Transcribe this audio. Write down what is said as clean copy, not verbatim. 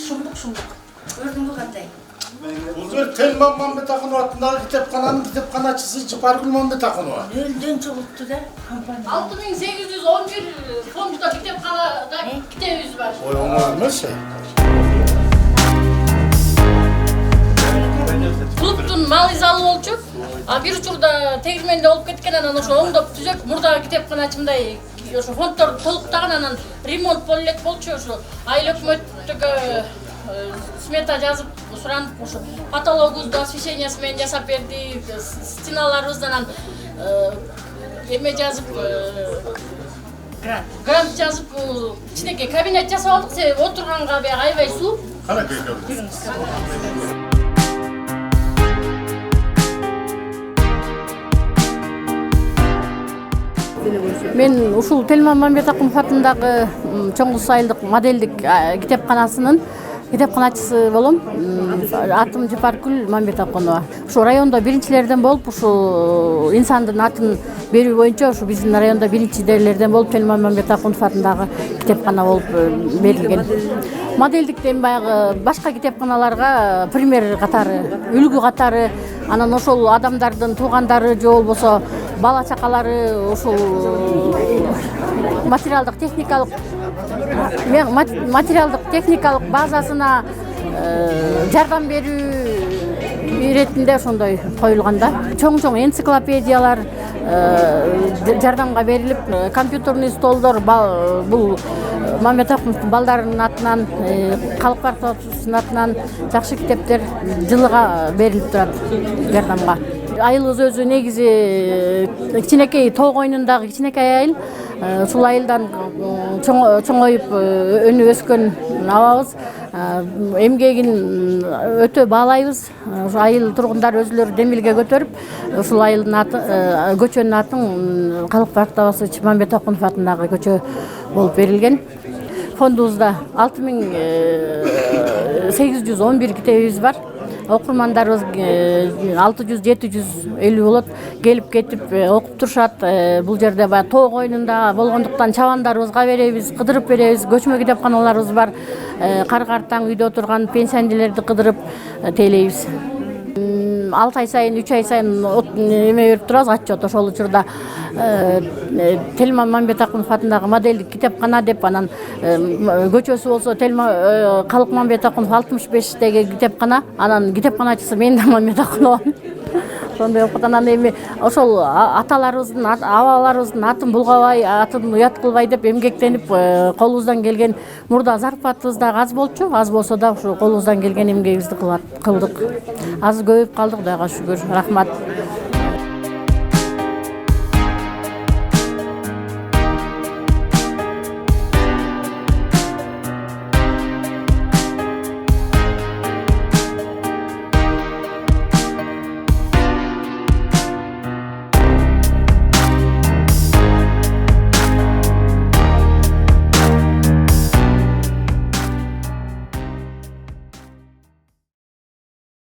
Шумдук. Көрдүң бу кандай? Бул Телман Мамбетакунов атындагы китепканачысы Жапаргүл Мамбетакунова. Нөлдөн чогултту да компания. 6811 фондда китепканада китебиз бар. Ой, оңой эмес. Клубтун малый залы болчу. А бир учурда тегирменде болуп кеткен, анан ошо оңдоп түзөп, мурдагы китепканачымдай ошо фонддор толуктаган, анан ремонт боло элек болчу. Ошо айыл өкмөттүгө смета жазып суранып, ошо потологубузду освещениясы менен жасап берди, стеналарыбыздан эме жазып, грант жазып, кичинекей кабинет жасап алдык, себеби отурганга баягы аябай суук. Кана көйгөй. Мен ушул Телман Мамбетакунов атындагы чоң кыз айылдык моделдик китепканасынын китепканачысы болом. Атым Жапаргүл Мамбетакунова. Ушу райондо биринчилерден болуп, ушу инсандын атын берүү боюнча ушу биздин райондо биринчилерден болуп Телман Мамбетакунов атындагы китепкана болуп берилген. Моделдик дем баягы башка китепканаларга пример катары, үлгү катары, анан ошол адамдардын туугандары же болбосо бала чакалары ушул материалдык техникалык базасына жардам берүү иретинде ошондой коюлганда. Чоң энциклопедиялар жардамга берилип, компьютерный столдор бул Мамбетакуновдун балдарынын атынан, калк партиянын атынан жакшы китептер жылыга берилип турат жардамга. Айылыбыз өзү негизи кичинекей тоо койнундагы кичинекей айыл. Ушул айылдан чоңоюп өнүп өскөн абабыз. Эмгегин өтө баалайбыз. Айыл тургундары өзүлөрү демилге көтөрүп, ушул айылдын аты, көчөнүн атын Калк партиябасы Мамбетакунов атындагы көчө болуп берилген. Фондубузда 6811 китебибиз бар. Окурмандарыбыз 600-750 болот, келип кетип окуп турушат. Бул жерде баягы тоо койнунда болгондуктан чабандарыбызга беребиз, кыдырып беребиз. Көчмө китепканаларыбыз бар. Кар-картаң үйдө отурган пенсионерлерди кыдырып тейлейбиз. 6 ай сайын, 3 ай сайын эме берип турабыз, отчет. Ошол учурда Телман Мамбетакунов атындагы моделдик китепкана деп, анан көчөсү болсо Калк Мамбетакунов 65-теги китепкана, анан китепканачысы мен да Мамбетакунова. Ошондой болуп анан эми ошол аталарыбыздын, абаларыбыздын атын булгабай, атын уят кылбай деп эмгектенип, колубуздан келген мурда зарплатыбыз да аз болчу, аз болсо да ушу колубуздан келген эмгегибизди кылдык. Аз көбөйүп калдык, Кудайга шүгүр. Рахмат.